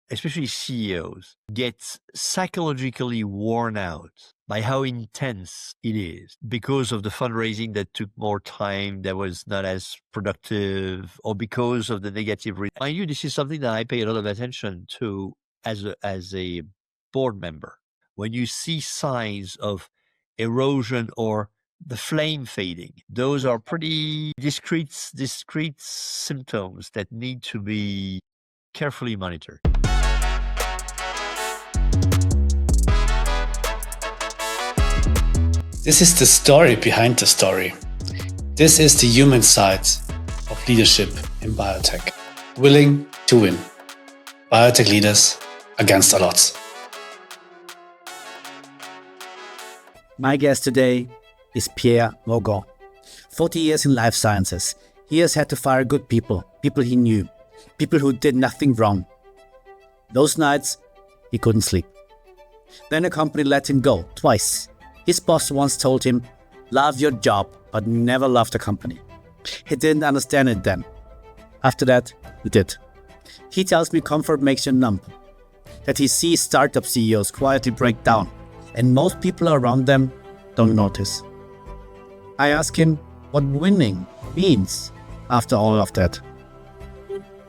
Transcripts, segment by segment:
especially CEOs, get psychologically worn out by how intense it is because of the fundraising that took more time, that was not as productive, or because of the negative. Mind you, this is something that I pay a lot of attention to as a board member. When you see signs of erosion or the flame fading, those are pretty discrete symptoms that need to be carefully monitored. This is the story behind the story. This is the human side of leadership in biotech. Willing to win. Biotech leaders against all odds. My guest today is Pierre Morgon. 40 years in life sciences. He has had to fire good people he knew, people who did nothing wrong. Those nights, he couldn't sleep. Then a company let him go twice. His boss once told him, love your job, but never love the company. He didn't understand it then. After that, he did. He tells me comfort makes you numb, that he sees startup CEOs quietly break down, and most people around them don't notice. I ask him what winning means after all of that.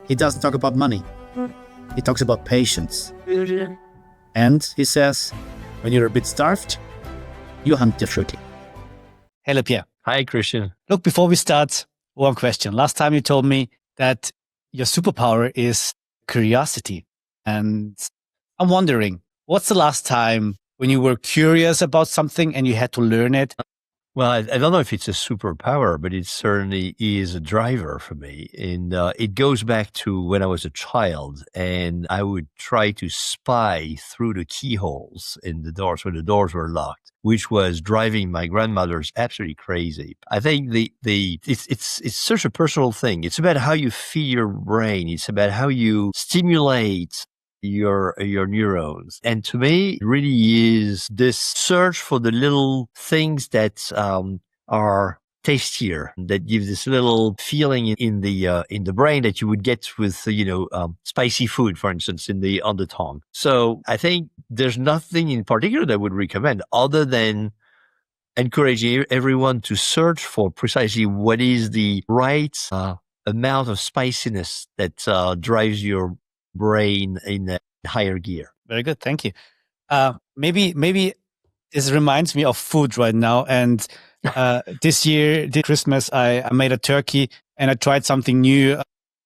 He doesn't talk about money. He talks about patience. And he says, when you're a bit starved, you hunt differently. Hello, Pierre. Hi, Christian. Look, before we start, one question. Last time you told me that your superpower is curiosity. And I'm wondering, what's the last time when you were curious about something and you had to learn it? Well, I don't know if it's a superpower, but it certainly is a driver for me. And it goes back to when I was a child, and I would try to spy through the keyholes in the doors when the doors were locked, which was driving my grandmother's absolutely crazy. I think it's such a personal thing. It's about how you feed your brain. It's about how you stimulate your neurons. And to me, it really is this search for the little things that are tastier, that give this little feeling in the brain that you would get with spicy food, for instance, on the tongue. So I think there's nothing in particular that I would recommend other than encouraging everyone to search for precisely what is the right amount of spiciness that drives your brain in a higher gear. Very good. Thank you. Maybe this reminds me of food right now. And this Christmas, I made a turkey and I tried something new,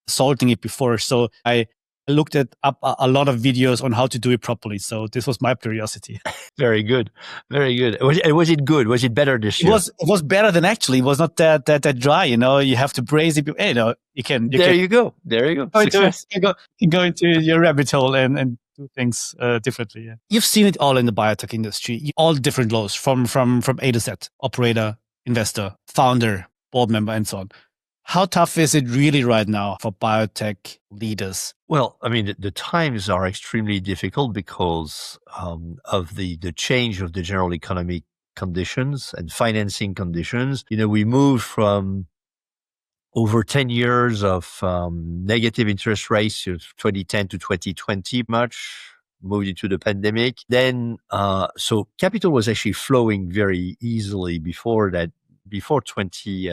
salting it before. So I looked up a lot of videos on how to do it properly. So this was my curiosity. Very good. Very good. Was it good? Was it better this year? It was better than actually. It was not that dry. You have to braise it. You can. You go. Go into your rabbit hole and do things differently. Yeah. You've seen it all in the biotech industry. All different roles from A to Z: operator, investor, founder, board member, and so on. How tough is it really right now for biotech leaders? Well, I mean, the times are extremely difficult because of the change of the general economic conditions and financing conditions. We moved from over 10 years of negative interest rates, 2010 to 2020 moved into the pandemic. Then, so capital was actually flowing very easily before 2020.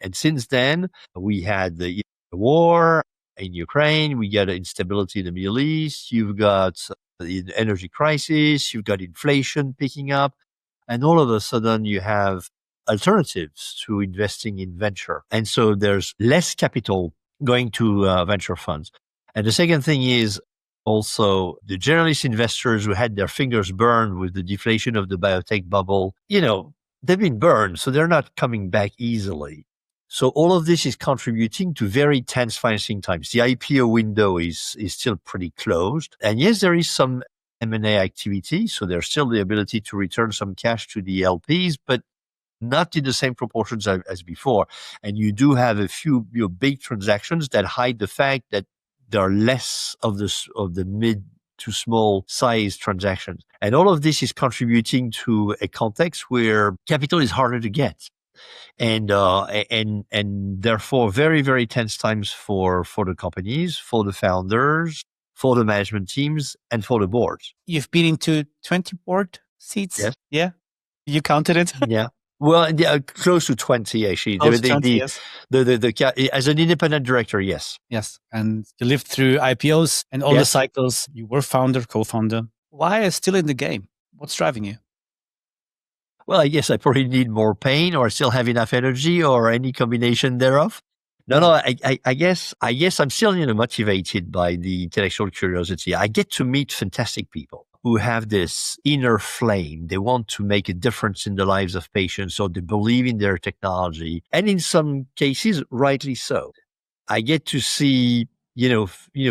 And since then, we had the war in Ukraine, we got instability in the Middle East, you've got the energy crisis, you've got inflation picking up, and all of a sudden you have alternatives to investing in venture. And so there's less capital going to venture funds. And the second thing is also the generalist investors who had their fingers burned with the deflation of the biotech bubble, they've been burned, so they're not coming back easily. So all of this is contributing to very tense financing times. The IPO window is still pretty closed. And yes, there is some M&A activity, so there's still the ability to return some cash to the LPs, but not in the same proportions as before. And you do have a few big transactions that hide the fact that there are less of the mid to small size transactions. And all of this is contributing to a context where capital is harder to get. And therefore very, very tense times for the companies, for the founders, for the management teams and for the boards. You've been into 20 board seats? Yes. Yeah. You counted it? Yeah. Well, yeah, close to 20, actually. Close to 20, yes. As an independent director, yes. Yes. And you lived through IPOs and all the cycles. You were founder, co-founder. Why are you still in the game? What's driving you? Well, I guess I probably need more pain, or still have enough energy, or any combination thereof. No, I guess I'm still, motivated by the intellectual curiosity. I get to meet fantastic people who have this inner flame. They want to make a difference in the lives of patients, or they believe in their technology. And in some cases, rightly so. I get to see,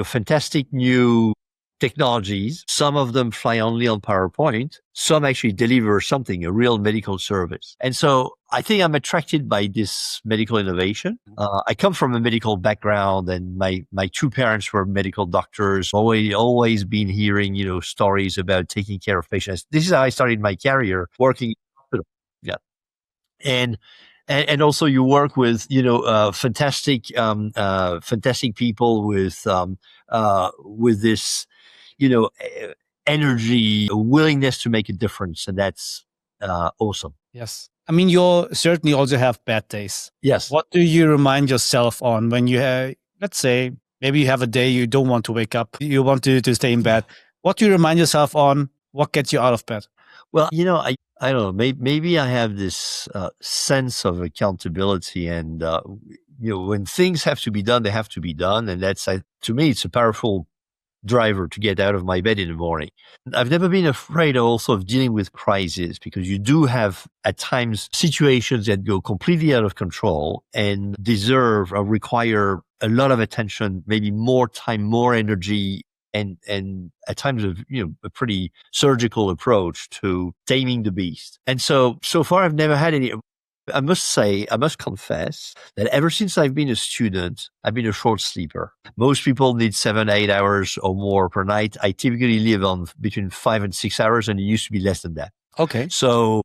fantastic new technologies. Some of them fly only on PowerPoint. Some actually deliver something, a real medical service. And so I think I'm attracted by this medical innovation. I come from a medical background, and my two parents were medical doctors. Always been hearing, stories about taking care of patients. This is how I started my career, working in the hospital. Yeah. And also you work with, fantastic people with this, energy, a willingness to make a difference. And that's awesome. Yes. I mean, you certainly also have bad days. Yes. What do you remind yourself on when you have, let's say, maybe you have a day you don't want to wake up, you want to stay in bed. What do you remind yourself on? What gets you out of bed? Well, I don't know, maybe I have this sense of accountability, and, when things have to be done, they have to be done. And that's, to me, it's a powerful driver to get out of my bed in the morning. I've never been afraid also of dealing with crises, because you do have at times situations that go completely out of control and deserve or require a lot of attention, maybe more time, more energy, and at times a pretty surgical approach to taming the beast. And so far I've never had any. I must confess that ever since I've been a student, I've been a short sleeper. Most people need 7-8 hours or more per night. I typically live on between 5 and 6 hours, and it used to be less than that. Okay. So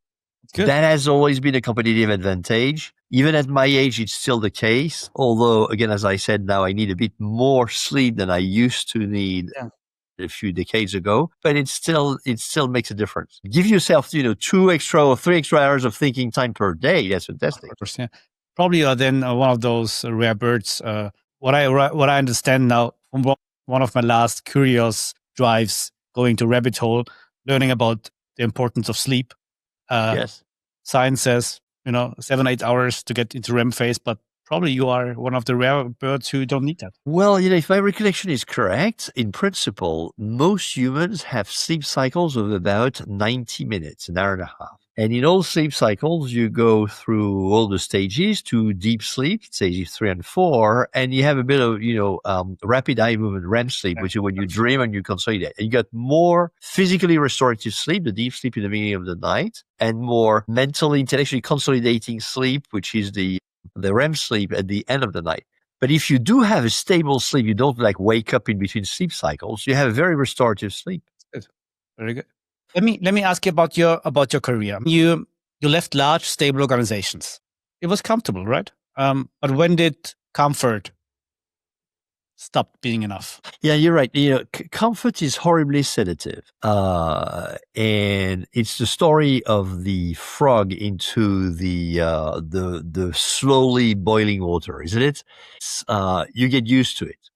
good. That has always been a competitive advantage. Even at my age, it's still the case. Although, again, as I said, now I need a bit more sleep than I used to need. Yeah. A few decades ago, but it still makes a difference. Give yourself, 2 extra or 3 extra hours of thinking time per day. That's fantastic. Of course, yeah. Probably then one of those rare birds. What I understand now from one of my last curious drives, going to rabbit hole, learning about the importance of sleep. Yes. Science says, 7-8 hours to get into REM phase, but probably you are one of the rare birds who don't need that. Well, if my recollection is correct, in principle, most humans have sleep cycles of about 90 minutes, an hour and a half. And in all sleep cycles, you go through all the stages to deep sleep, stages 3 and 4, and you have a bit of, rapid eye movement, REM sleep, which is when you dream and you consolidate. And you got more physically restorative sleep, the deep sleep in the beginning of the night, and more mentally, intellectually consolidating sleep, which is the REM sleep at the end of the night. But if you do have a stable sleep, you don't wake up in between sleep cycles, you have a very restorative sleep. Good. Very good. Let me ask you about your career. You left large, stable organizations. It was comfortable, right? But when did comfort stop being enough? Yeah, you're right. Comfort is horribly sedative. And it's the story of the frog into the slowly boiling water, isn't it? You get used to it.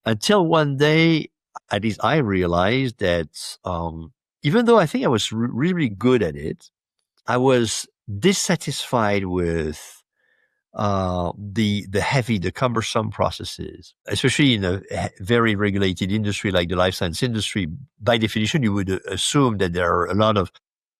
Until one day, at least I realized that, even though I think I was really good at it, I was dissatisfied with the cumbersome processes, especially in a very regulated industry like the life science industry. By definition, you would assume that there are a lot of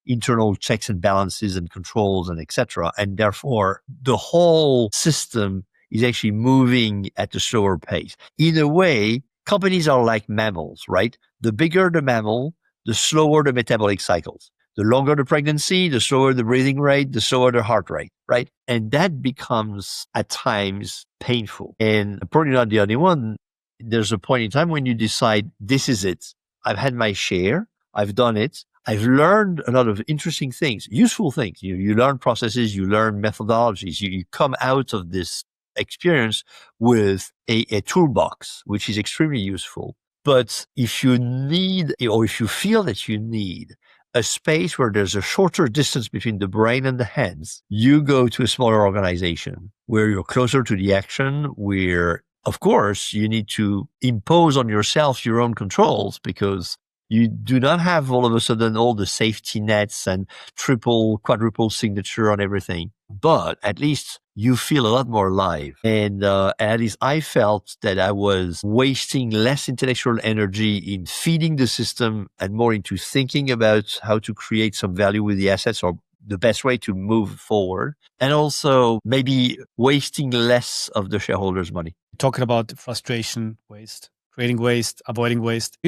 internal checks and balances and controls and etc. And therefore, the whole system is actually moving at a slower pace. In a way, companies are like mammals, right? The bigger the mammal, the slower the metabolic cycles. The longer the pregnancy, the slower the breathing rate, the slower the heart rate, right? And that becomes at times painful. And probably not the only one. There's a point in time when you decide, this is it. I've had my share. I've done it. I've learned a lot of interesting things, useful things. You learn processes, you learn methodologies. You come out of this experience with a toolbox, which is extremely useful. But if you need, or if you feel that you need a space where there's a shorter distance between the brain and the hands, you go to a smaller organization where you're closer to the action, where, of course, you need to impose on yourself your own controls, because you do not have all of a sudden all the safety nets and triple, quadruple signature on everything. But at least you feel a lot more alive. And at least I felt that I was wasting less intellectual energy in feeding the system and more into thinking about how to create some value with the assets, or the best way to move forward. And also maybe wasting less of the shareholders' money. Talking about frustration, waste, creating waste, avoiding waste.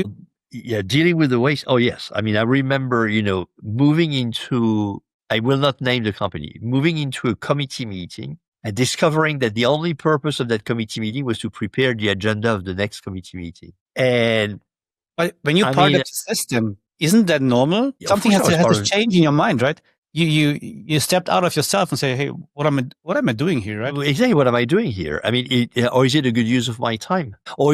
Yeah, dealing with the waste. Oh, yes. I mean, I remember, moving into, I will not name the company, moving into a committee meeting and discovering that the only purpose of that committee meeting was to prepare the agenda of the next committee meeting. And but when you're part of the system, isn't that normal? Something has to change in your mind, right? You stepped out of yourself and say, hey, what am I doing here, right? Exactly, what am I doing here? I mean, or is it a good use of my time? Or,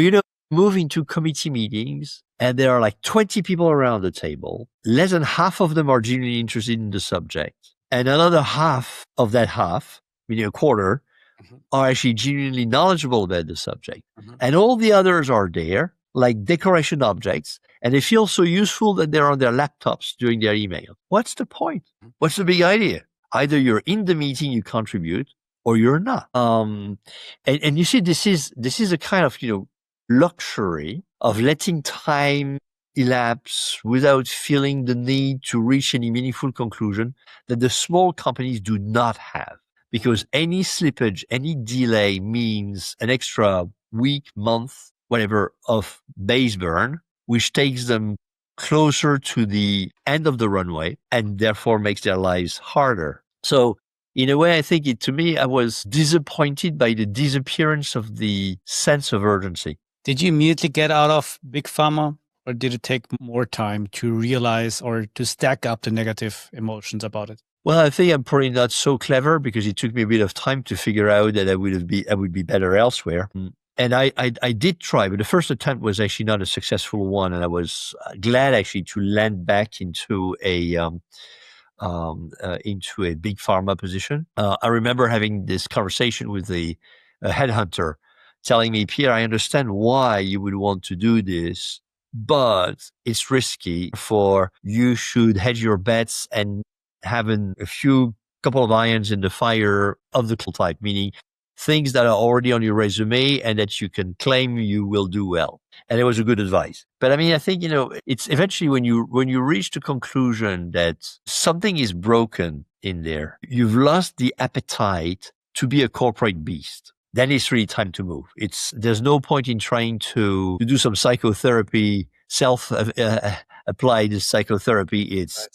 move into committee meetings and there are like 20 people around the table. Less than half of them are genuinely interested in the subject. And another half of that half, meaning a quarter, are actually genuinely knowledgeable about the subject. And all the others are there, like decoration objects, and they feel so useful that they're on their laptops doing their email. What's the point? What's the big idea? Either you're in the meeting, you contribute, or you're not. And you see, this is a kind of, luxury of letting time elapse without feeling the need to reach any meaningful conclusion that the small companies do not have. Because any slippage, any delay means an extra week, month, whatever, of base burn, which takes them closer to the end of the runway and therefore makes their lives harder. So in a way, I think to me, I was disappointed by the disappearance of the sense of urgency. Did you immediately get out of big pharma, or did it take more time to realize or to stack up the negative emotions about it? Well, I think I'm probably not so clever, because it took me a bit of time to figure out that I would be better elsewhere. And I did try, but the first attempt was actually not a successful one. And I was glad actually to land back into a big pharma position. I remember having this conversation with a headhunter telling me, Pierre, I understand why you would want to do this, but it's risky. For you should hedge your bets and have a couple of irons in the fire of the type, meaning things that are already on your resume and that you can claim you will do well. And it was a good advice. But I mean, I think, it's eventually when you reach the conclusion that something is broken in there, you've lost the appetite to be a corporate beast. Then it's really time to move. There's no point in trying to do some psychotherapy, self-applied psychotherapy. It's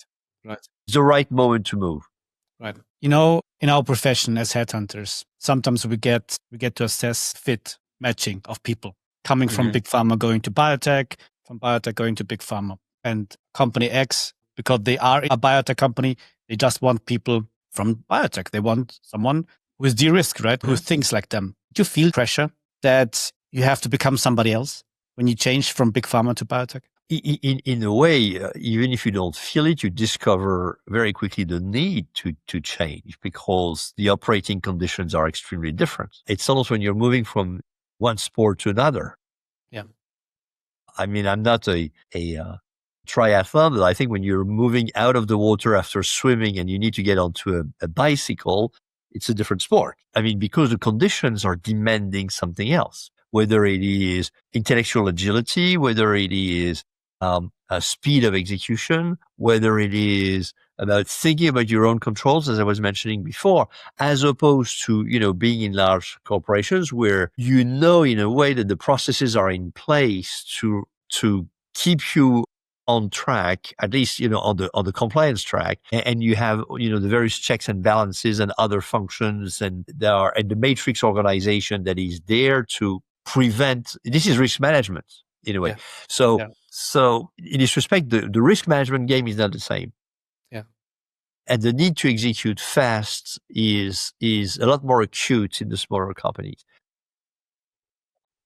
the right moment to move. Right. In our profession as headhunters, sometimes we get to assess fit matching of people coming from big pharma going to biotech, from biotech going to big pharma. And company X, because they are a biotech company, they just want people from biotech. They want someone who is de-risked, right? Who thinks like them. Do you feel pressure that you have to become somebody else when you change from big pharma to biotech? In a way, even if you don't feel it, you discover very quickly the need to change, because the operating conditions are extremely different. It's almost when you're moving from one sport to another. Yeah. I mean, I'm not a triathlon, but I think when you're moving out of the water after swimming and you need to get onto a bicycle, it's a different sport. I mean, because the conditions are demanding something else, whether it is intellectual agility, whether it is a speed of execution, whether it is about thinking about your own controls, as I was mentioning before, as opposed to, being in large corporations where in a way that the processes are in place to keep you on track, at least, on the compliance track, and you have, the various checks and balances and other functions, and the matrix organization that is there to prevent. This is risk management in a way. Yeah. So in this respect, the risk management game is not the same. Yeah. And the need to execute fast is a lot more acute in the smaller companies.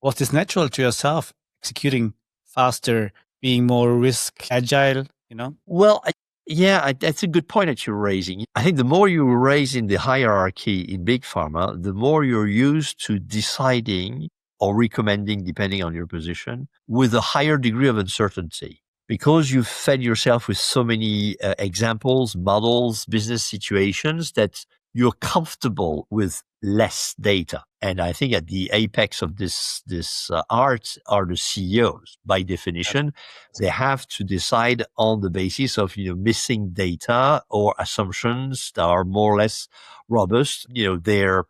Was this natural to yourself, executing faster, being more risk agile, you know? Well, that's a good point that you're raising. I think the more you raise in the hierarchy in big pharma, the more you're used to deciding or recommending, depending on your position, with a higher degree of uncertainty. Because you've fed yourself with so many examples, models, business situations that you're comfortable with less data. And I think at the apex of this art are the CEOs. By definition, they have to decide on the basis of missing data or assumptions that are more or less robust. Their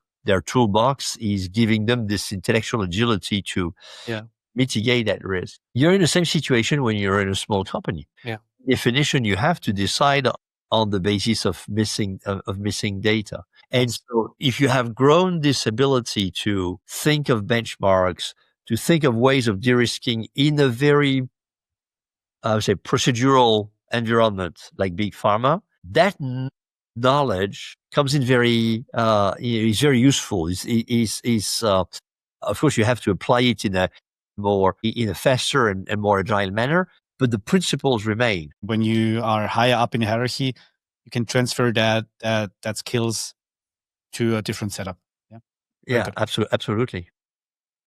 toolbox is giving them this intellectual agility to mitigate that risk. You're in the same situation when you're in a small company. Yeah. Definition, you have to decide on the basis of missing data. And so if you have grown this ability to think of benchmarks, to think of ways of de-risking in a very, I would say, procedural environment like big pharma, that knowledge comes in very, is very useful. Of course, you have to apply it in a faster and more agile manner, but the principles remain. When you are higher up in the hierarchy, you can transfer that skills to a different setup. Yeah, absolutely.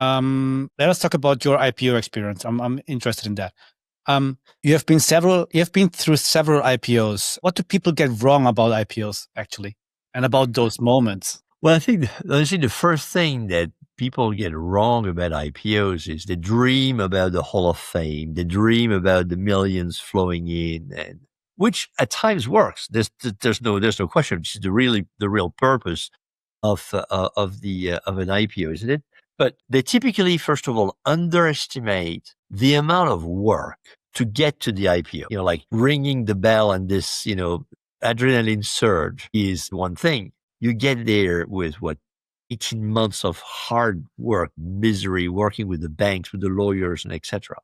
Let us talk about your IPO experience. I'm interested in that. You have been through several IPOs. What do people get wrong about IPOs actually, and about those moments? Well, I think honestly, the first thing that people get wrong about IPOs is they dream about the Hall of Fame. They dream about the millions flowing in, and which at times works. There's no question. This is the real purpose of an IPO, isn't it? But they typically, first of all, underestimate the amount of work to get to the IPO. Like ringing the bell and this, adrenaline surge is one thing. You get there with 18 months of hard work, misery, working with the banks, with the lawyers, and etc.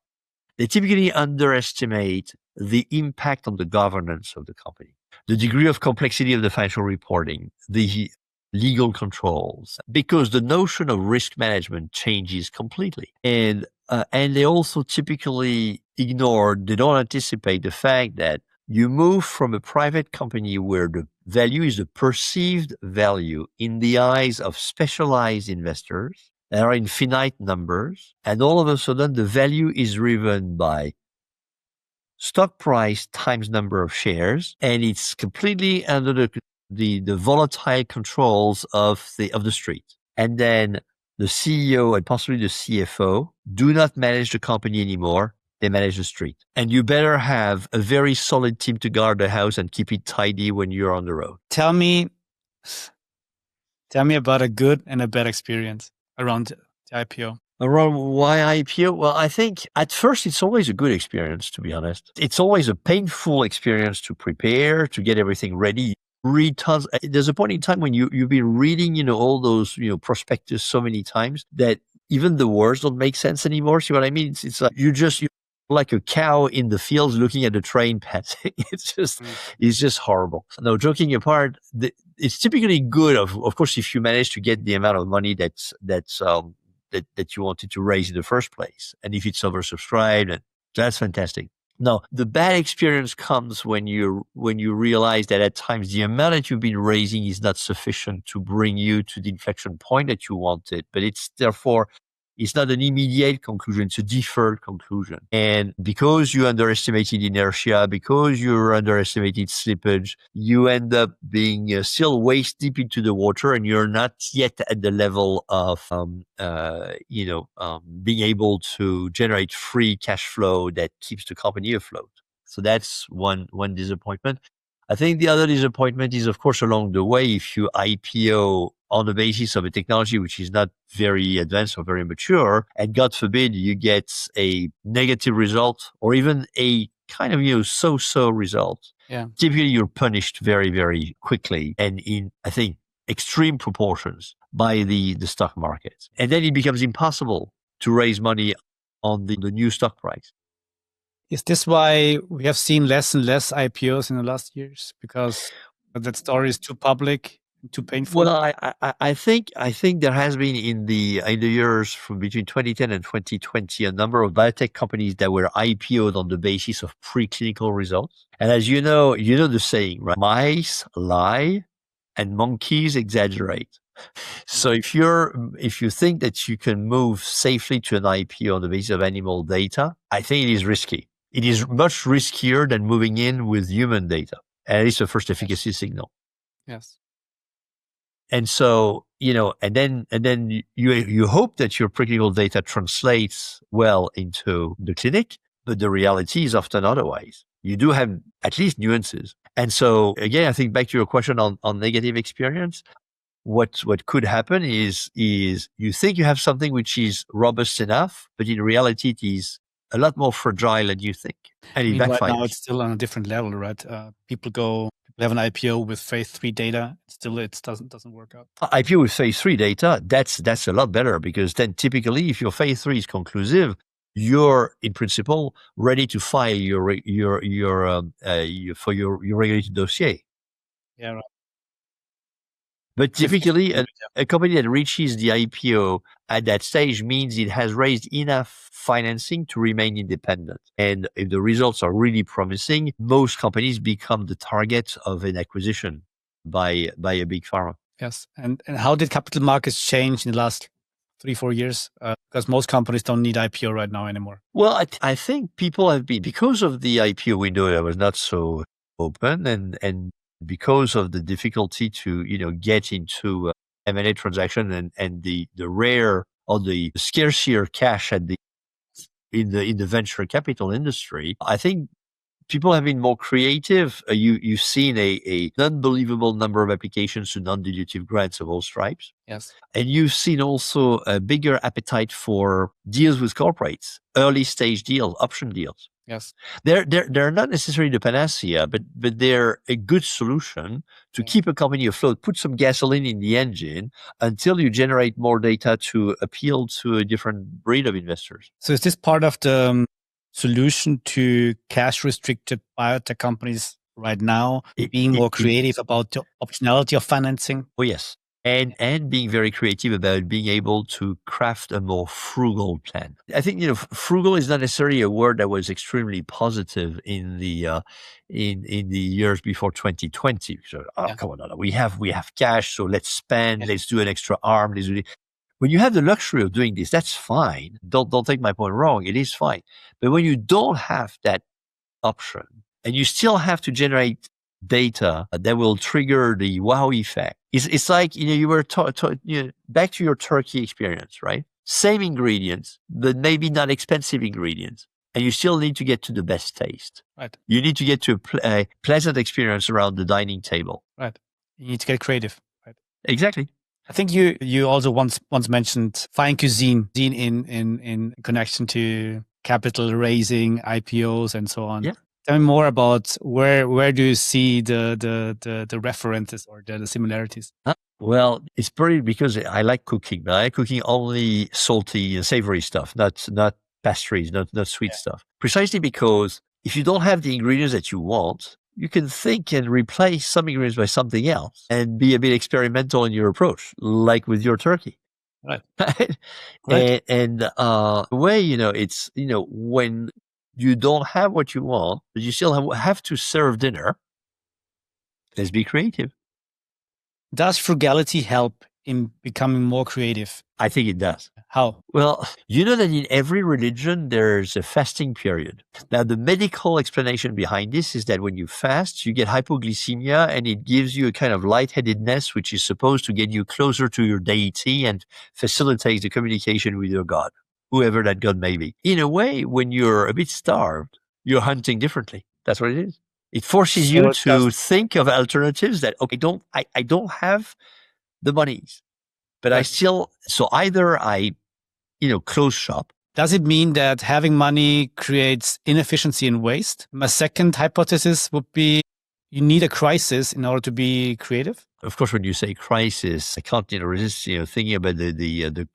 They typically underestimate the impact on the governance of the company, the degree of complexity of the financial reporting, the legal controls, because the notion of risk management changes completely. And they also typically they don't anticipate the fact that you move from a private company where the value is the perceived value in the eyes of specialized investors that are in finite numbers. And all of a sudden, the value is driven by stock price times number of shares. And it's completely under the volatile controls of the street. And then the CEO and possibly the CFO do not manage the company anymore. They manage the street. And you better have a very solid team to guard the house and keep it tidy when you're on the road. Tell me about a good and a bad experience around the IPO. Around why IPO? Well, I think at first it's always a good experience, to be honest. It's always a painful experience to prepare, to get everything ready. Read tons. There's a point in time when you've been reading, all those, prospectus so many times that even the words don't make sense anymore. See what I mean? It's like you're like a cow in the fields looking at a train passing. It's just horrible. No, joking apart, it's typically good. Of course, if you manage to get the amount of money that you wanted to raise in the first place, and if it's oversubscribed, and that's fantastic. No, the bad experience comes when you realize that at times the amount that you've been raising is not sufficient to bring you to the inflection point that you wanted, but it's not an immediate conclusion, it's a deferred conclusion. And because you underestimated inertia, because you underestimated slippage, you end up being still waist deep into the water, and you're not yet at the level of, being able to generate free cash flow that keeps the company afloat. So that's one disappointment. I think the other disappointment is, of course, along the way, if you IPO on the basis of a technology which is not very advanced or very mature, and God forbid you get a negative result or even a kind of, so-so result. Yeah. Typically, you're punished very, very quickly and in, I think, extreme proportions by the stock market. And then it becomes impossible to raise money on the new stock price. Is this why we have seen less and less IPOs in the last years? Because that story is too public, too painful? Well, I think there has been in the years from between 2010 and 2020 a number of biotech companies that were IPO'd on the basis of preclinical results. And as you know the saying, right? Mice lie and monkeys exaggerate. So if you think that you can move safely to an IPO on the basis of animal data, I think it is risky. It is much riskier than moving in with human data. And it's the first efficacy signal. Yes. And so, and then you hope that your preclinical data translates well into the clinic, but the reality is often otherwise. You do have at least nuances. And so again, I think back to your question on negative experience, what could happen is you think you have something which is robust enough, but in reality it is a lot more fragile than you think. And it backfires. Right now it's still on a different level, right? People have an IPO with phase 3 data. Still, it doesn't work out. IPO with phase 3 data, that's a lot better, because then typically if your phase 3 is conclusive, you're in principle ready to file your regulated dossier. Yeah, right. But typically, a company that reaches the IPO at that stage means it has raised enough financing to remain independent. And if the results are really promising, most companies become the target of an acquisition by a big pharma. Yes. And how did capital markets change in the last 3-4 years? Because most companies don't need IPO right now anymore. Well, I think people have been, because of the IPO window that was not so open, and because of the difficulty to get into M&A transaction and the rare or the scarcier cash in the venture capital industry, I think people have been more creative. You've seen an unbelievable number of applications to non-dilutive grants of all stripes. Yes. And you've seen also a bigger appetite for deals with corporates, early stage deals, option deals. Yes. They're not necessarily the panacea, but they're a good solution to keep a company afloat, put some gasoline in the engine until you generate more data to appeal to a different breed of investors. So is this part of the solution to cash restricted biotech companies right now, being more creative about the optionality of financing? Oh, yes. And being very creative about being able to craft a more frugal plan. I think, frugal is not necessarily a word that was extremely positive in the years before 2020. So, come on, we have cash, so let's spend, let's do an extra arm. When you have the luxury of doing this, that's fine. Don't take my point wrong. It is fine. But when you don't have that option and you still have to generate data that will trigger the wow effect, it's like, you were back to your turkey experience, right? Same ingredients, but maybe not expensive ingredients. And you still need to get to the best taste. Right. You need to get to a pleasant experience around the dining table. Right. You need to get creative. Right. Exactly. I think you also once mentioned fine cuisine in connection to capital raising, IPOs, and so on. Yeah. Tell me more about where do you see the references or the similarities? Well, it's probably because I like cooking, but I like cooking only salty and savory stuff, not pastries, not sweet stuff. Precisely because if you don't have the ingredients that you want, you can think and replace some ingredients by something else and be a bit experimental in your approach, like with your turkey. Right. Right. And the way, it's, when you don't have what you want, but you still have to serve dinner, let's be creative. Does frugality help in becoming more creative? I think it does. How? Well, you know that in every religion, there's a fasting period. Now, the medical explanation behind this is that when you fast, you get hypoglycemia and it gives you a kind of lightheadedness, which is supposed to get you closer to your deity and facilitates the communication with your God, whoever that God may be. In a way, when you're a bit starved, you're hunting differently. That's what it is. It forces you to think of alternatives that, okay, I don't have the monies, but I still, so either I, close shop. Does it mean that having money creates inefficiency and waste? My second hypothesis would be you need a crisis in order to be creative. Of course, when you say crisis, I can't resist thinking about the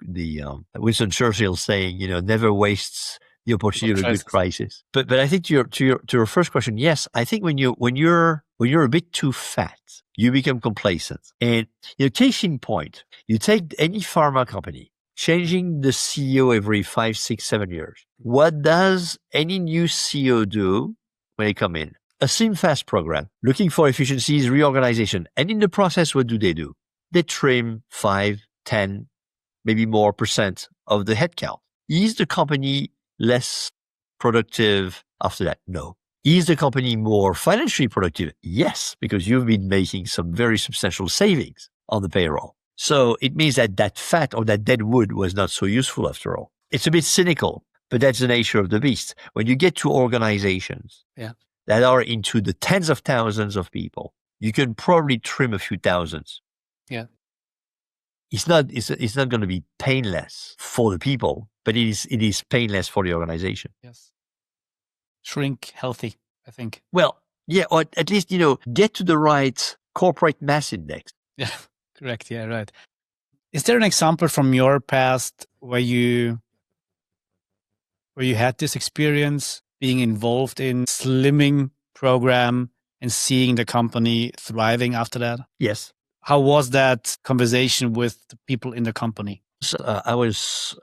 Winston Churchill saying, never wastes the opportunity of a good crisis. But I think to your first question, yes, I think when you're When you're a bit too fat, you become complacent. And, case in point, you take any pharma company, changing the CEO every 5, 6, 7 years. What does any new CEO do when they come in? A slim fast program, looking for efficiencies, reorganization. And in the process, what do? They trim 5, 10, maybe more % of the headcount. Is the company less productive after that? No. Is the company more financially productive? Yes, because you've been making some very substantial savings on the payroll. So it means that that fat or that dead wood was not so useful after all. It's a bit cynical, but that's the nature of the beast. When you get to organizations that are into the tens of thousands of people, you can probably trim a few thousands. Yeah. It's not going to be painless for the people, but it is painless for the organization. Yes. Shrink healthy, I think. Well, yeah, or at least, get to the right corporate mass index. Yeah, correct. Yeah, right. Is there an example from your past where you had this experience being involved in slimming program and seeing the company thriving after that? Yes. How was that conversation with the people in the company? So, I was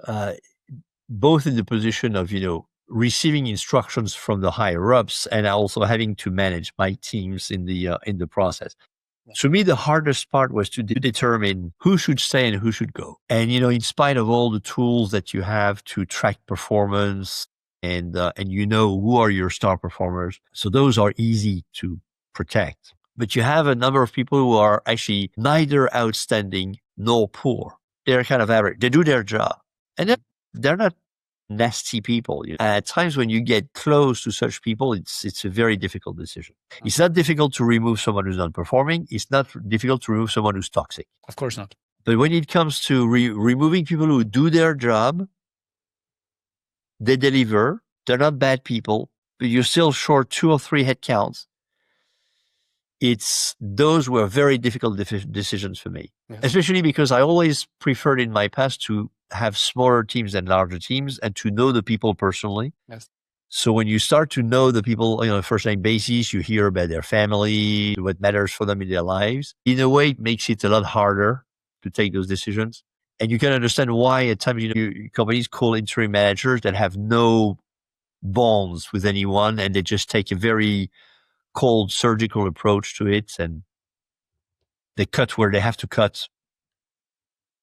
both in the position of, receiving instructions from the higher ups and also having to manage my teams in the process. To me, the hardest part was to determine who should stay and who should go. And, in spite of all the tools that you have to track performance and who are your star performers. So those are easy to protect. But you have a number of people who are actually neither outstanding nor poor. They're kind of average. They do their job. And they're not nasty people. At times when you get close to such people, it's a very difficult decision. It's not difficult to remove someone who's not performing. It's not difficult to remove someone who's toxic. Of course not. But when it comes to removing people who do their job, they deliver, they're not bad people, but you're still short 2 or 3 headcounts. Those were very difficult decisions for me, especially because I always preferred in my past to have smaller teams than larger teams and to know the people personally. Yes. So when you start to know the people on a first name basis, you hear about their family, what matters for them in their lives. In a way, it makes it a lot harder to take those decisions. And you can understand why at times, companies call interim managers that have no bonds with anyone and they just take a very cold surgical approach to it and they cut where they have to cut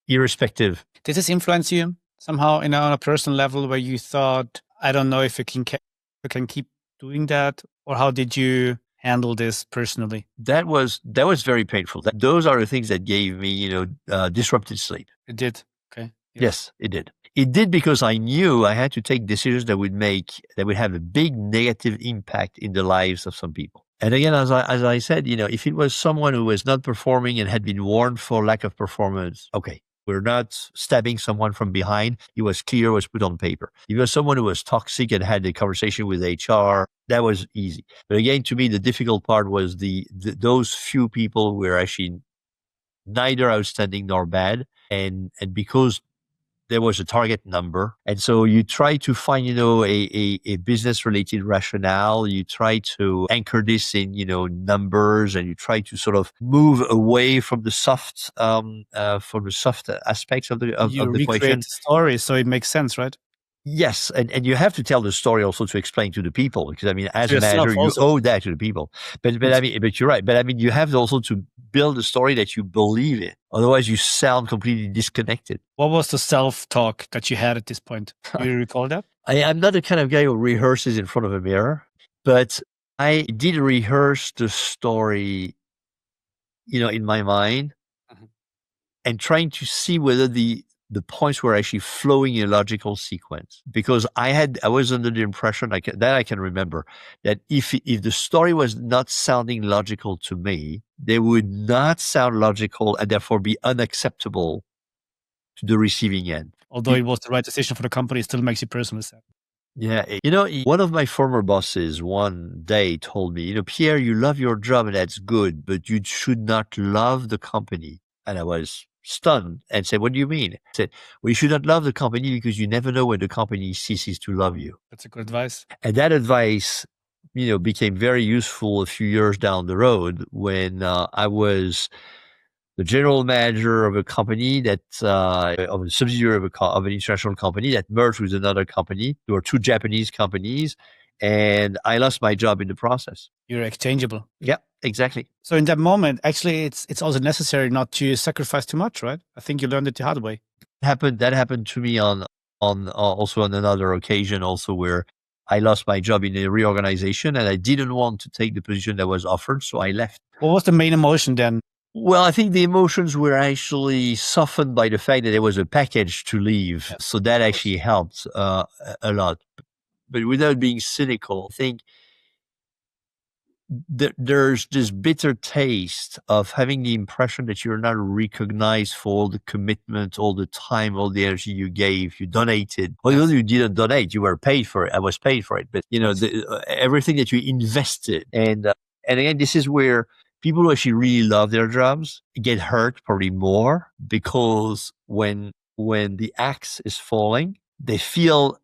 irrespective. Did this influence you somehow on a personal level where you thought, I don't know if I can keep doing that? Or how did you handle this personally? That was very painful. Those are the things that gave me, disrupted sleep. It did. Okay. Yes, it did. It did because I knew I had to take decisions that would have a big negative impact in the lives of some people. And again, as I said, if it was someone who was not performing and had been warned for lack of performance, okay, we're not stabbing someone from behind. It was clear, was put on paper. If it was someone who was toxic and had a conversation with HR, that was easy. But again, to me, the difficult part was those few people were actually neither outstanding nor bad. And because there was a target number. And so you try to find, a business related rationale. You try to anchor this in, numbers, and you try to sort of move away from the soft, aspects of the you the equation. Recreate the story, so it makes sense, right? Yes, and you have to tell the story also to explain to the people, because as a Yourself manager, also. you owe that to the people. But you're right. But you have also to build a story that you believe in. Otherwise, you sound completely disconnected. What was the self-talk that you had at this point? Do you recall that? I'm not the kind of guy who rehearses in front of a mirror, but I did rehearse the story, in my mind, and trying to see whether the points were actually flowing in a logical sequence. Because I was under the impression, I can remember, that if the story was not sounding logical to me, they would not sound logical and therefore be unacceptable to the receiving end. Although it was the right decision for the company, it still makes you personally sad. Yeah. One of my former bosses one day told me, Pierre, you love your job and that's good, but you should not love the company. And I was stunned and said, what do you mean? I said, well, you should not love the company because you never know when the company ceases to love you. That's a good advice. And that advice became very useful a few years down the road when I was the general manager of a company of a subsidiary of an international company that merged with another company. There were two Japanese companies, and I lost my job in the process. You're exchangeable. Yeah, exactly. So in that moment, actually, it's also necessary not to sacrifice too much, right? I think you learned it the hard way. That happened to me on also on another occasion also where I lost my job in a reorganization and I didn't want to take the position that was offered, so I left. What was the main emotion then? Well, I think the emotions were actually softened by the fact that there was a package to leave. Yeah, so that actually helped a lot. But without being cynical, I think there's this bitter taste of having the impression that you're not recognized for all the commitment, all the time, all the energy you gave, you donated. Although you didn't donate, you were paid for it. I was paid for it. But, everything that you invested. And again, this is where people who actually really love their jobs get hurt probably more because when the axe is falling, they feel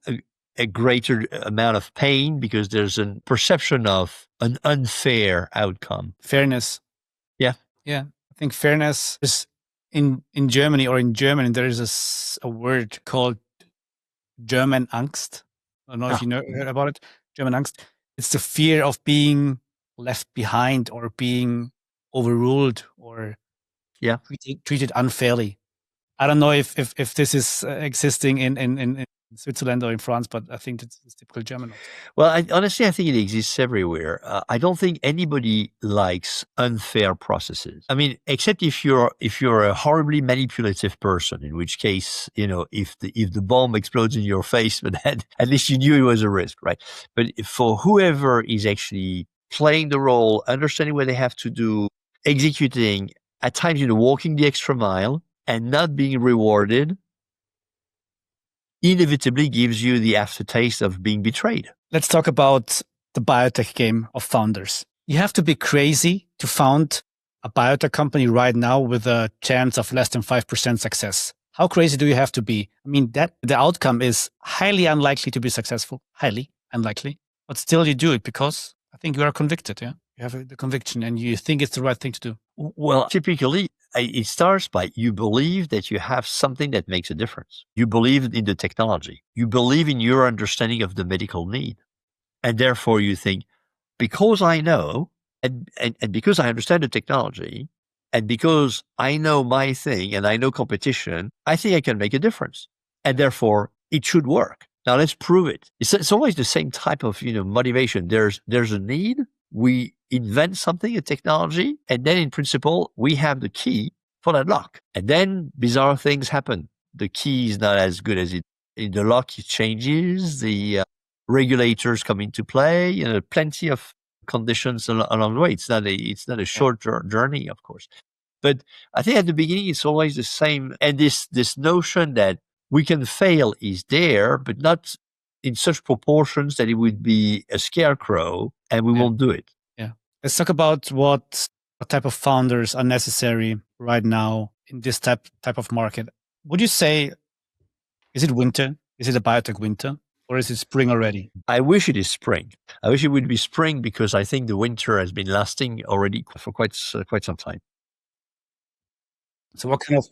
a greater amount of pain because there's a perception of an unfair outcome. Fairness. Yeah. Yeah. I think fairness is in Germany or in German, there is a word called German Angst. I don't know if you heard about it. German Angst. It's the fear of being left behind or being overruled or treated unfairly. I don't know if this is existing in Switzerland or in France, but I think it's typical German. Well, honestly, I think it exists everywhere. I don't think anybody likes unfair processes. I mean, except if you're a horribly manipulative person, in which case, if the bomb explodes in your face, but at least you knew it was a risk, right? But for whoever is actually playing the role, understanding what they have to do, executing, at times, walking the extra mile and not being rewarded, inevitably gives you the aftertaste of being betrayed. Let's talk about the biotech game of founders. You have to be crazy to found a biotech company right now with a chance of less than 5% success. How crazy do you have to be? I mean, that the outcome is highly unlikely to be successful, highly unlikely, but still you do it because I think you are convicted. Yeah, you have the conviction and you think it's the right thing to do. Well, typically, it starts by you believe that you have something that makes a difference. You believe in the technology. You believe in your understanding of the medical need. And therefore you think, because I know, and because I understand the technology, and because I know my thing and I know competition, I think I can make a difference. And therefore it should work. Now let's prove it. It's always the same type of, motivation. There's a need. We invent something, a technology, and then in principle, we have the key for that lock. And then bizarre things happen. The key is not as good as it. In the lock, it changes. The regulators come into play. Plenty of conditions along the way. It's not a short journey, of course. But I think at the beginning, it's always the same. And this notion that we can fail is there, but not in such proportions that it would be a scarecrow and we won't do it. Yeah. Let's talk about what type of founders are necessary right now in this type of market. Would you say, is it winter? Is it a biotech winter? Or is it spring already? I wish it is spring. I wish it would be spring because I think the winter has been lasting already for quite some time. So what kind of...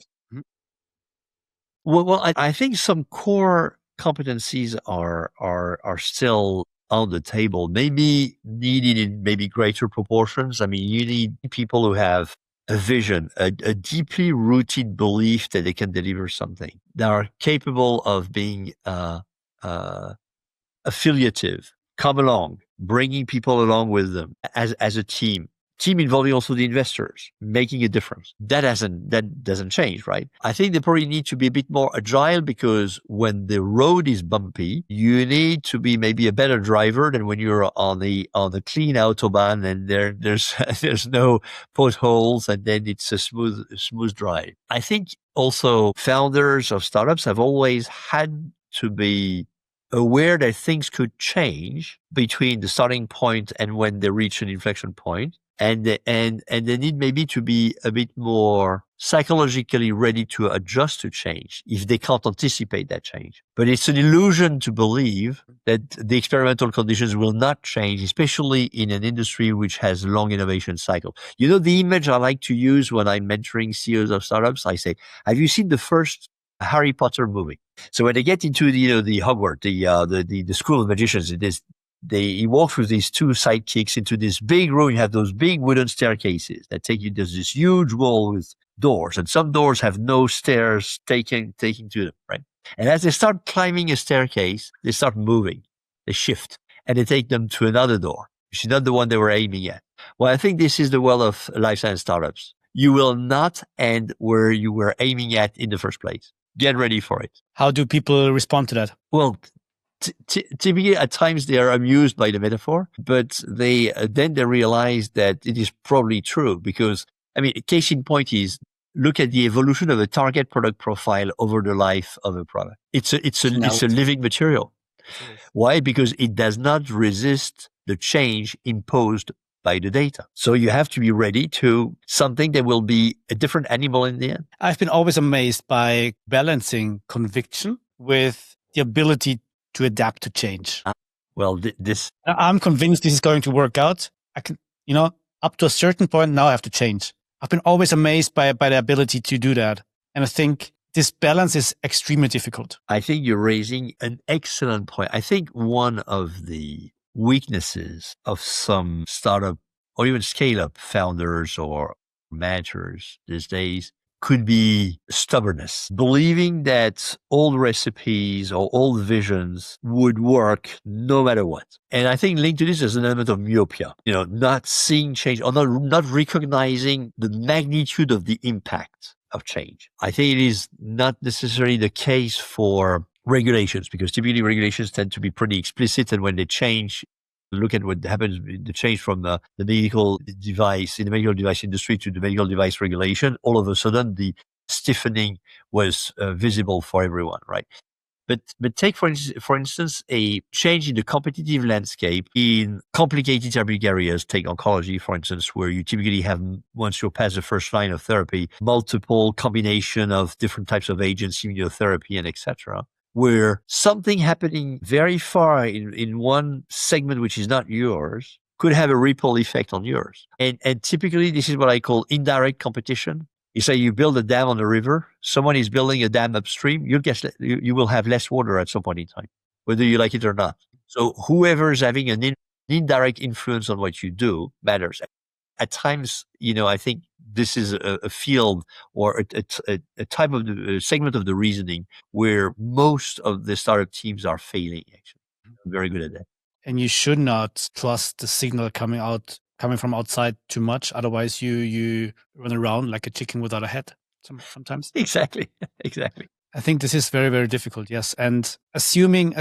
Well, I think some core competencies are still on the table, maybe needed in maybe greater proportions. I mean, you need people who have a vision, a deeply rooted belief that they can deliver something, that are capable of being affiliative, come along, bringing people along with them as a team involving also the investors, making a difference. That doesn't change, right? I think they probably need to be a bit more agile because when the road is bumpy, you need to be maybe a better driver than when you're on the clean autobahn and there's no potholes and then it's a smooth drive. I think also founders of startups have always had to be aware that things could change between the starting point and when they reach an inflection point. and they need maybe to be a bit more psychologically ready to adjust to change if they can't anticipate that change. But it's an illusion to believe that the experimental conditions will not change, especially in an industry which has a long innovation cycle. You know, the image I like to use when I'm mentoring CEOs of startups, I say, have you seen the first Harry Potter movie? So when they get into the Hogwarts, the school of magicians, he walks with these two sidekicks into this big room. You have those big wooden staircases that take you. There's this huge wall with doors, and some doors have no stairs taking to them, right? And as they start climbing a staircase, they start moving, they shift, and they take them to another door, which is not the one they were aiming at. Well, I think this is the world of life science startups. You will not end where you were aiming at in the first place. Get ready for it. How do people respond to that? Well, typically at times they are amused by the metaphor, but then they realize that it is probably true because, I mean, case in point is look at the evolution of a target product profile over the life of a product. It's a living material. Why? Because it does not resist the change imposed by the data. So you have to be ready to something that will be a different animal in the end. I've been always amazed by balancing conviction with the ability to adapt to change. I'm convinced this is going to work out. I can, up to a certain point, now I have to change. I've been always amazed by the ability to do that. And I think this balance is extremely difficult. I think you're raising an excellent point. I think one of the weaknesses of some startup or even scale-up founders or managers these days could be stubbornness, believing that old recipes or old visions would work no matter what. And I think linked to this is an element of myopia, not seeing change or not recognizing the magnitude of the impact of change. I think it is not necessarily the case for regulations, because typically regulations tend to be pretty explicit, and when they change, look at what happens, the change from the medical device, in the medical device industry to the medical device regulation, all of a sudden the stiffening was visible for everyone, right? But take, for instance, a change in the competitive landscape in complicated therapeutic areas. Take oncology, for instance, where you typically have, once you're past the first line of therapy, multiple combination of different types of agents, immunotherapy, and etc., where something happening very far in one segment, which is not yours, could have a ripple effect on yours. And typically, this is what I call indirect competition. You say you build a dam on the river, someone is building a dam upstream, you will have less water at some point in time, whether you like it or not. So whoever is having an indirect influence on what you do matters. At times, I think this is a field or a type of the segment of the reasoning where most of the startup teams are failing, actually. I'm very good at that. And you should not trust the signal coming from outside too much. Otherwise, you run around like a chicken without a head sometimes. Exactly. I think this is very, very difficult. Yes. And assuming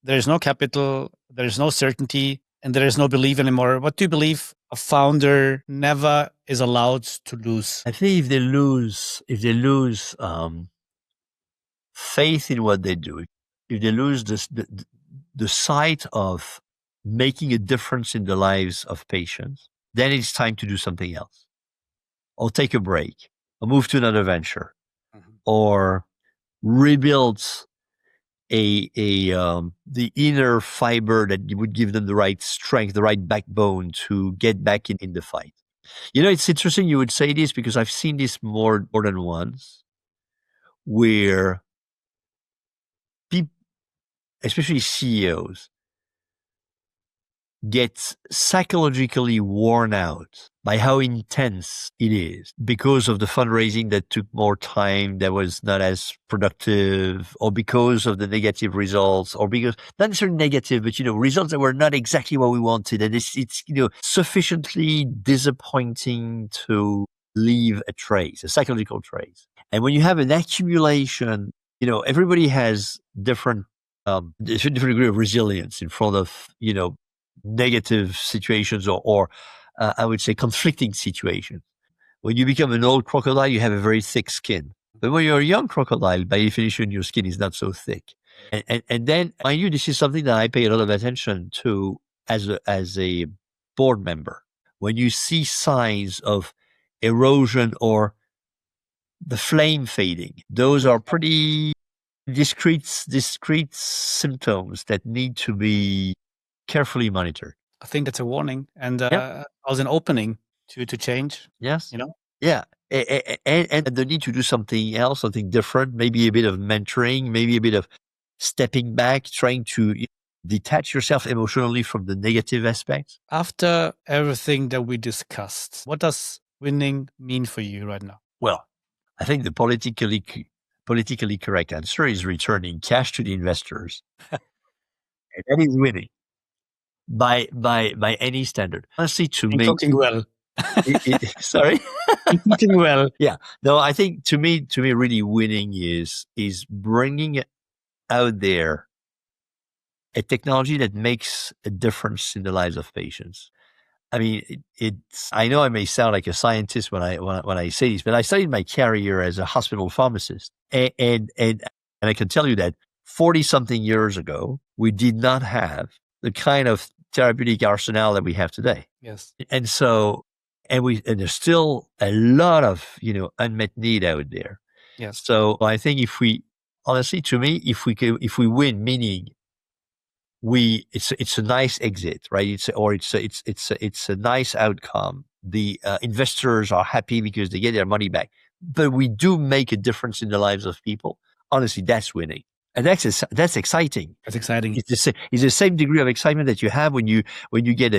there is no capital, there is no certainty, and there is no belief anymore, what do you believe a founder never is allowed to lose? I think if they lose faith in what they do, if they lose the sight of making a difference in the lives of patients, then it's time to do something else, or take a break, or move to another venture, or rebuild the inner fiber that would give them the right strength, the right backbone to get back in the fight. It's interesting you would say this, because I've seen this more than once, where people, especially CEOs, get psychologically worn out by how intense it is because of the fundraising that took more time, that was not as productive, or because of the negative results, or because, not necessarily negative, but, results that were not exactly what we wanted. And it's sufficiently disappointing to leave a trace, a psychological trace. And when you have an accumulation, everybody has different degree of resilience in front of, negative situations or I would say conflicting situations. When you become an old crocodile, you have a very thick skin. But when you're a young crocodile, by definition, your skin is not so thick. And then, mind you, this is something that I pay a lot of attention to as a board member. when you see signs of erosion or the flame fading, those are pretty discrete symptoms that need to be carefully monitored. I think that's a warning and Yep. also an opening to change. Yes. You know, Yeah. And the need to do something else, something different, maybe a bit of mentoring, maybe a bit of stepping back, trying to detach yourself emotionally from the negative aspects. after everything that we discussed, what does winning mean for you right now? Well, I think the politically correct answer is returning cash to the investors. And that is winning by any standard. Honestly, to And me, cooking well. sorry. And cooking well. Yeah. No, I think to me, really winning is bringing out there a technology that makes a difference in the lives of patients. I mean, I know I may sound like a scientist when I say this, but I started my career as a hospital pharmacist. And I can tell you that 40 something years ago, we did not have the kind of therapeutic arsenal that we have today. Yes. And so, and there's still a lot of, unmet need out there. Yes. So I think honestly, to me, if we win, meaning it's a nice exit, right? It's a nice outcome. The investors are happy because they get their money back, but we do make a difference in the lives of people. Honestly, that's winning. And that's exciting. That's exciting. It's the same degree of excitement that you have when you get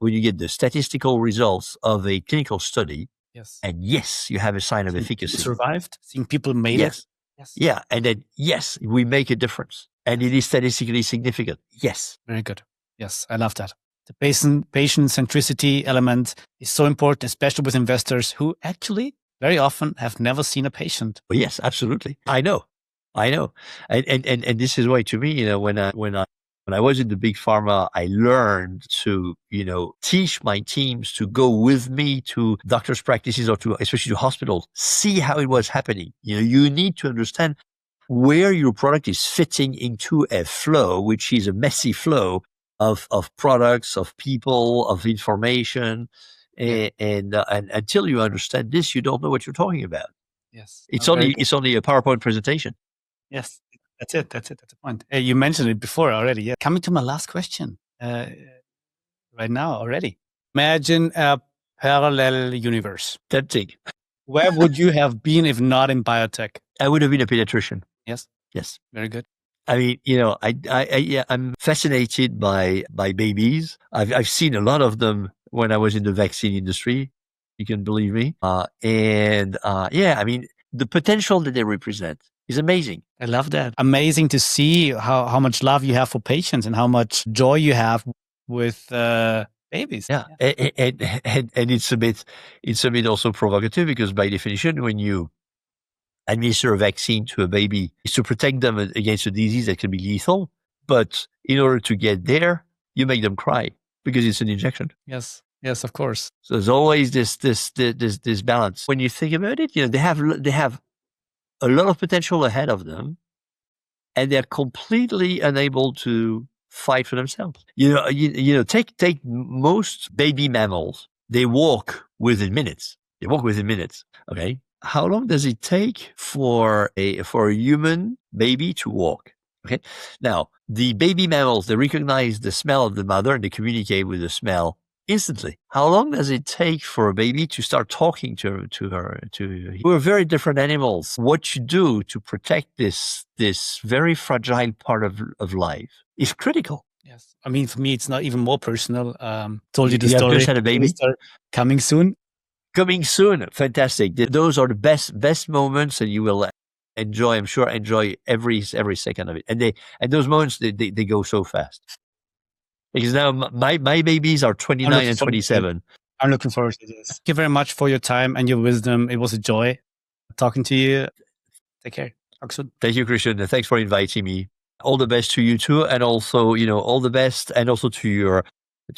when you get the statistical results of a clinical study. Yes. And yes, you have a sign of efficacy. People survived, seeing people made it. Yes. Yeah. And then, yes, we make a difference. And it is statistically significant. Yes. Very good. Yes, I love that. The patient centricity element is so important, especially with investors who actually very often have never seen a patient. Well, yes, absolutely. I know. And this is why, to me, when I was in the big pharma, I learned to, teach my teams to go with me to doctors' practices or especially to hospitals, see how it was happening. You need to understand where your product is fitting into a flow, which is a messy flow of products, of people, of information. And until you understand this, you don't know what you're talking about. Yes. It's only a PowerPoint presentation. Yes. That's it. That's the point. You mentioned it before already. Yeah. Coming to my last question right now already. Imagine a parallel universe. Tempting. Where would you have been if not in biotech? I would have been a pediatrician. Yes. Yes. Very good. I mean, I'm fascinated by babies. I've seen a lot of them when I was in the vaccine industry. You can believe me. I mean, the potential that they represent is amazing. I love that. Amazing to see how much love you have for patients and how much joy you have with babies. Yeah. And it's a bit also provocative because by definition, when you administer a vaccine to a baby, is to protect them against a disease that can be lethal. But in order to get there, you make them cry because it's an injection. Yes. Yes, of course. So there's always this balance. When you think about it, they have a lot of potential ahead of them, and they're completely unable to fight for themselves. Take most baby mammals. They walk within minutes. Okay. How long does it take for a human baby to walk? Okay. Now, the baby mammals, they recognize the smell of the mother and they communicate with the smell instantly. How long does it take for a baby to start talking to her? We're very different animals. What you do to protect this very fragile part of life is critical. Yes. I mean, for me, it's not even more personal. Told you the You story. have just had a baby? Coming soon. Coming soon. Fantastic. Those are the best moments, and you will enjoy, I'm sure, every second of it. And those moments, they go so fast. Because now my babies are 29 and 27. I'm looking forward to this. Thank you very much for your time and your wisdom. It was a joy talking to you. Take care. Talk soon. Thank you, Christian. And thanks for inviting me. All the best to you too. And also, all the best and also to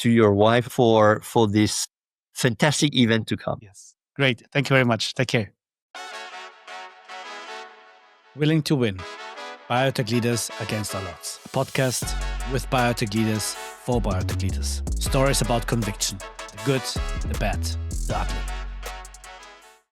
your wife for this fantastic event to come. Yes. Great. Thank you very much. Take care. Willing to win. Biotech Leaders Against All Odds. A podcast with biotech leaders for biotech leaders. Stories about conviction. The good, the bad, the ugly.